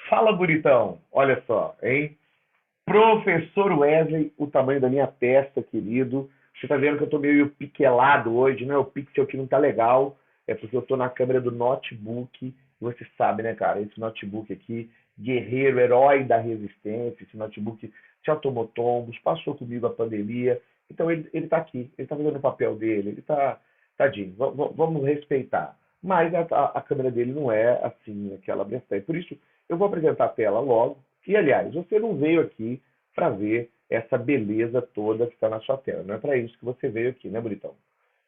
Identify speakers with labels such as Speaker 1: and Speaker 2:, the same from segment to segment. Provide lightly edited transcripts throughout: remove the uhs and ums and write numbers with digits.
Speaker 1: Fala, bonitão. Olha só, hein? Professor Wesley, o tamanho da minha testa, querido. Você tá vendo que eu tô meio piquelado hoje, né? O pixel aqui não tá legal. É porque eu tô na câmera do notebook. Você sabe, né, cara? Esse notebook aqui, guerreiro, herói da resistência. Esse notebook já tomou tombos, passou comigo a pandemia. Então ele tá aqui, ele tá fazendo o papel dele, ele tá. Tadinho, vamos respeitar. Mas a câmera dele não é assim, aquela besteira. Por isso, eu vou apresentar a tela logo. E, aliás, você não veio aqui para ver essa beleza toda que está na sua tela. Não é para isso que você veio aqui, né, bonitão?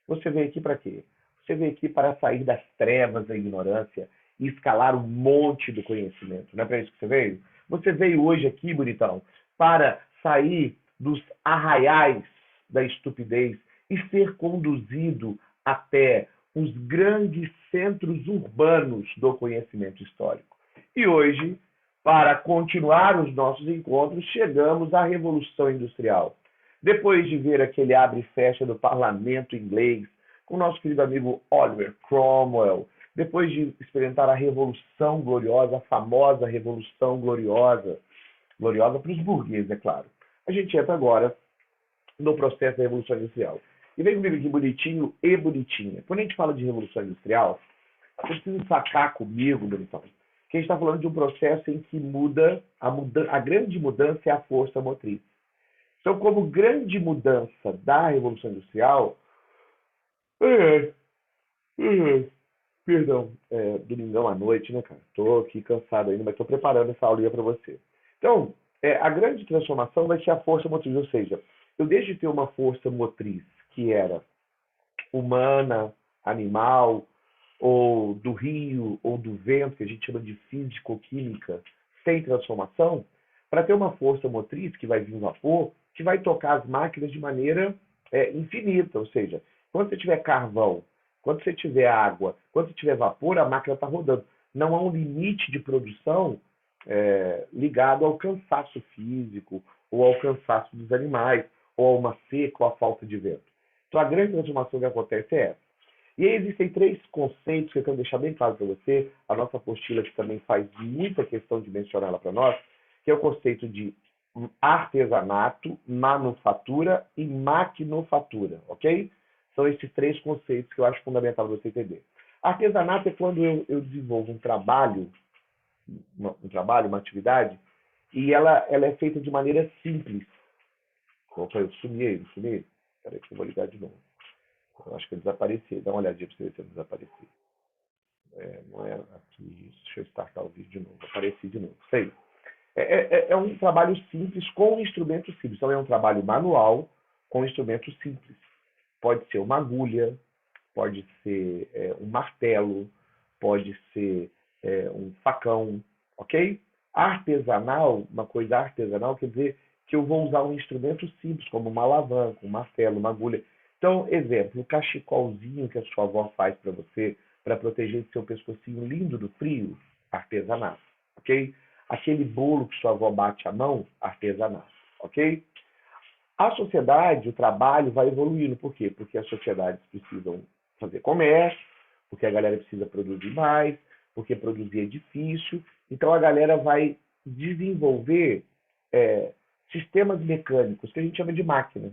Speaker 1: Você veio aqui para quê? Você veio aqui para sair das trevas da ignorância e escalar o monte do conhecimento. Não é para isso que você veio? Você veio hoje aqui, bonitão, para sair dos arraiais da estupidez e ser conduzido até os grandes centros urbanos do conhecimento histórico. E hoje, para continuar os nossos encontros, chegamos à Revolução Industrial. Depois de ver aquele abre e fecha do parlamento inglês, com o nosso querido amigo Oliver Cromwell, depois de experimentar a Revolução Gloriosa, a famosa Revolução Gloriosa, gloriosa para os burgueses, é claro. A gente entra agora no processo da Revolução Industrial. E vem comigo aqui bonitinho e bonitinha. Quando a gente fala de Revolução Industrial, você precisa sacar comigo, bonitão, que a gente está falando de um processo em que a grande mudança é a força motriz. Então, como grande mudança da Revolução Industrial, é, é, perdão, domingão à noite, né, cara? Tô aqui cansado ainda, mas tô preparando essa aulinha para você. Então, a grande transformação vai ser a força motriz, ou seja, eu deixo de ter uma força motriz que era humana, animal, ou do rio, ou do vento, que a gente chama de físico-química, sem transformação, para ter uma força motriz que vai vir vapor, que vai tocar as máquinas de maneira infinita. Ou seja, quando você tiver carvão, quando você tiver água, quando você tiver vapor, a máquina está rodando. Não há um limite de produção ligado ao cansaço físico, ou ao cansaço dos animais, ou a uma seca, ou a falta de vento. Então, a grande transformação que acontece é essa. E aí existem três conceitos que eu quero deixar bem claro para você. A nossa apostila que também faz muita questão de mencionar ela para nós, que é o conceito de artesanato, manufatura e maquinofatura, ok? São esses três conceitos que eu acho fundamental você entender. Artesanato é quando eu desenvolvo um trabalho, uma atividade, e ela é feita de maneira simples. Opa, eu sumi ele, sumi ele. Peraí que eu vou ligar de novo. Eu acho que eu desapareci. Dá uma olhadinha para você ver se eu desapareci. Não é aqui isso. Deixa eu startar o vídeo de novo. Apareci de novo. Sei. É um trabalho simples com instrumentos simples. Então é um trabalho manual com instrumentos simples. Pode ser uma agulha, pode ser um martelo, pode ser um facão, ok? Artesanal, uma coisa artesanal quer dizer que eu vou usar um instrumento simples, como uma alavanca, um martelo, uma agulha. Então, exemplo, o cachecolzinho que a sua avó faz para você, para proteger seu pescocinho lindo do frio, artesanato, ok? Aquele bolo que sua avó bate a mão, artesanato, ok? A sociedade, o trabalho vai evoluindo. Por quê? Porque as sociedades precisam fazer comércio, porque a galera precisa produzir mais, porque produzir é difícil. Então a galera vai desenvolver sistemas mecânicos, que a gente chama de máquina.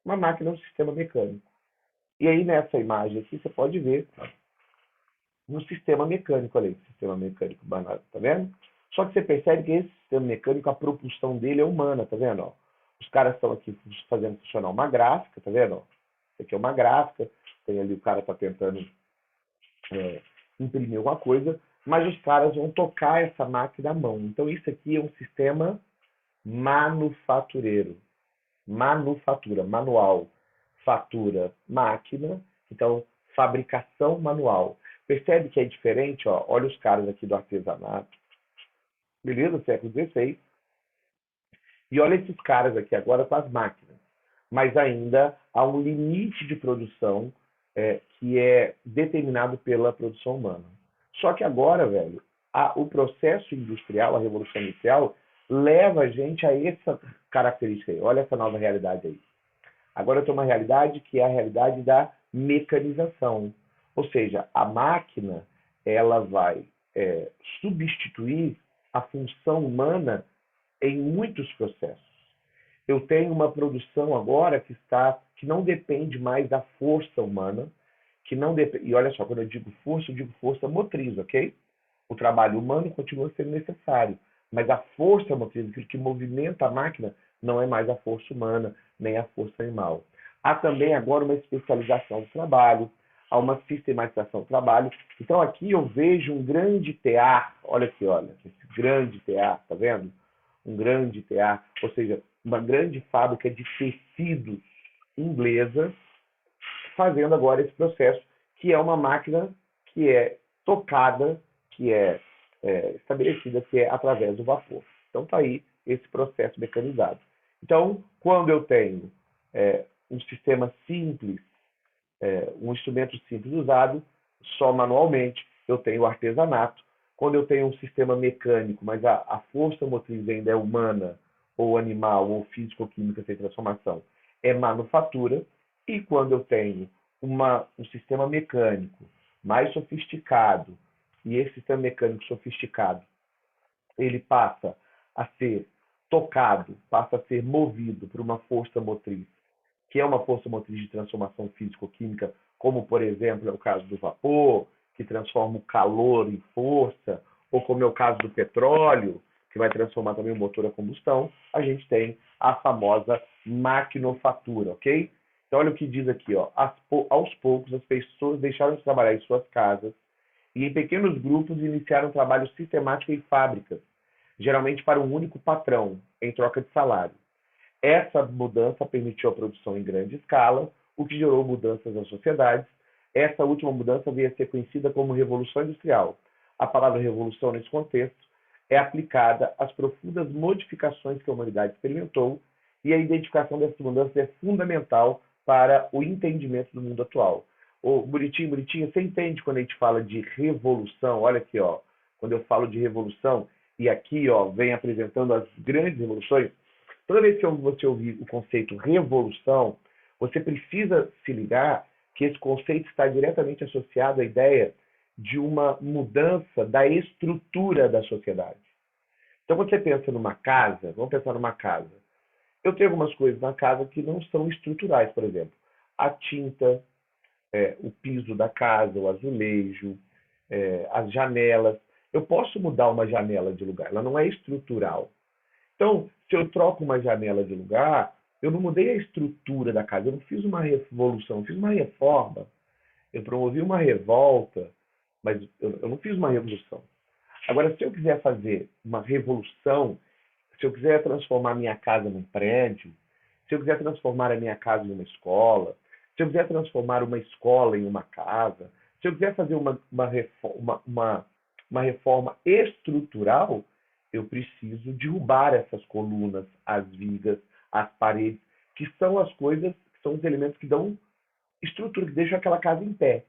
Speaker 1: Uma máquina é um sistema mecânico. E aí nessa imagem aqui você pode ver um sistema mecânico ali, sistema mecânico banal, tá vendo? Só que você percebe que esse sistema mecânico, a propulsão dele é humana, tá vendo? Ó? Os caras estão aqui fazendo funcionar uma gráfica, tá vendo? Ó? Isso aqui é uma gráfica, tem ali o cara tá tentando imprimir alguma coisa, mas os caras vão tocar essa máquina à mão. Então isso aqui é um sistema manufatureiro. Manufatura, manual, fatura, máquina. Então, fabricação manual. Percebe que é diferente? Ó? Olha os caras aqui do artesanato. Beleza? Século XVI. E olha esses caras aqui agora com as máquinas. Mas ainda há um limite de produção que é determinado pela produção humana. Só que agora, velho, o processo industrial, a revolução industrial, leva a gente a essa característica aí. Olha essa nova realidade aí. Agora eu tenho uma realidade que é a realidade da mecanização. Ou seja, a máquina ela vai substituir a função humana em muitos processos. Eu tenho uma produção agora que não depende mais da força humana, que não depende, e olha só, quando eu digo força motriz, ok? O trabalho humano continua sendo necessário, mas a força motriz, aquilo que movimenta a máquina, não é mais a força humana, nem a força animal. Há também agora uma especialização do trabalho, há uma sistematização do trabalho. Então aqui eu vejo um grande tear, olha aqui, olha, esse grande tear, tá vendo? Um grande tear, ou seja, uma grande fábrica de tecidos inglesa fazendo agora esse processo, que é uma máquina que é tocada, que é estabelecida, que é através do vapor. Então está aí esse processo mecanizado. Então, quando eu tenho um sistema simples, um instrumento simples usado, só manualmente, eu tenho o artesanato. Quando eu tenho um sistema mecânico, mas a força motriz ainda é humana, ou animal, ou físico-química sem transformação, é manufatura. E quando eu tenho um sistema mecânico mais sofisticado, e esse sistema mecânico sofisticado, ele passa a ser tocado, passa a ser movido por uma força motriz, que é uma força motriz de transformação físico-química, como, por exemplo, é o caso do vapor, que transforma o calor em força, ou como é o caso do petróleo, que vai transformar também o motor a combustão, a gente tem a famosa maquinofatura, ok? Então, olha o que diz aqui, ó. Aos poucos, as pessoas deixaram de trabalhar em suas casas e, em pequenos grupos, iniciaram um trabalho sistemático em fábricas, geralmente para um único patrão, em troca de salário. Essa mudança permitiu a produção em grande escala, o que gerou mudanças nas sociedades. Essa última mudança veio a ser conhecida como Revolução Industrial. A palavra revolução, nesse contexto, é aplicada às profundas modificações que a humanidade experimentou, e a identificação dessas mudanças é fundamental para o entendimento do mundo atual. Ô, Bonitinho, você entende quando a gente fala de revolução? Olha aqui, ó, quando eu falo de revolução, e aqui ó, vem apresentando as grandes revoluções. Toda vez que você ouvir o conceito revolução, você precisa se ligar que esse conceito está diretamente associado à ideia de uma mudança da estrutura da sociedade. Então, quando você pensa numa casa, vamos pensar numa casa. Eu tenho algumas coisas na casa que não são estruturais, por exemplo. A tinta, o piso da casa, o azulejo, as janelas. Eu posso mudar uma janela de lugar, ela não é estrutural. Então, se eu troco uma janela de lugar, eu não mudei a estrutura da casa, eu não fiz uma revolução, eu fiz uma reforma, eu promovi uma revolta, mas eu não fiz uma revolução. Agora, se eu quiser fazer uma revolução, se eu quiser transformar minha casa num prédio, se eu quiser transformar a minha casa em uma escola, se eu quiser transformar uma escola em uma casa, se eu quiser fazer uma reforma estrutural, eu preciso derrubar essas colunas, as vigas, as paredes, que são as coisas, que são os elementos que dão estrutura, que deixam aquela casa em pé.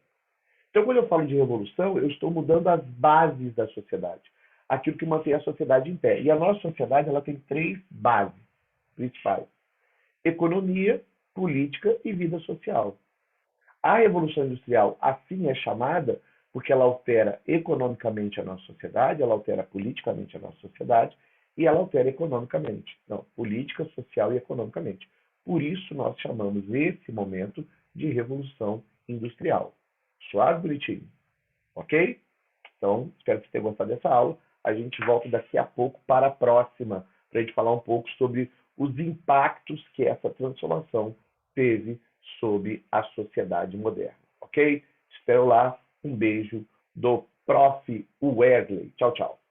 Speaker 1: Então, quando eu falo de revolução, eu estou mudando as bases da sociedade, aquilo que mantém a sociedade em pé. E a nossa sociedade ela tem três bases principais: economia, política e vida social. A Revolução Industrial, assim é chamada, porque ela altera economicamente a nossa sociedade, ela altera politicamente a nossa sociedade e ela altera economicamente. Não, política, social e economicamente. Por isso nós chamamos esse momento de Revolução Industrial. Suave, bonitinho? Ok? Então, espero que você tenha gostado dessa aula. A gente volta daqui a pouco para a próxima, para a gente falar um pouco sobre os impactos que essa transformação teve sobre a sociedade moderna. Ok? Espero lá. Um beijo do Prof. Wesley. Tchau, tchau.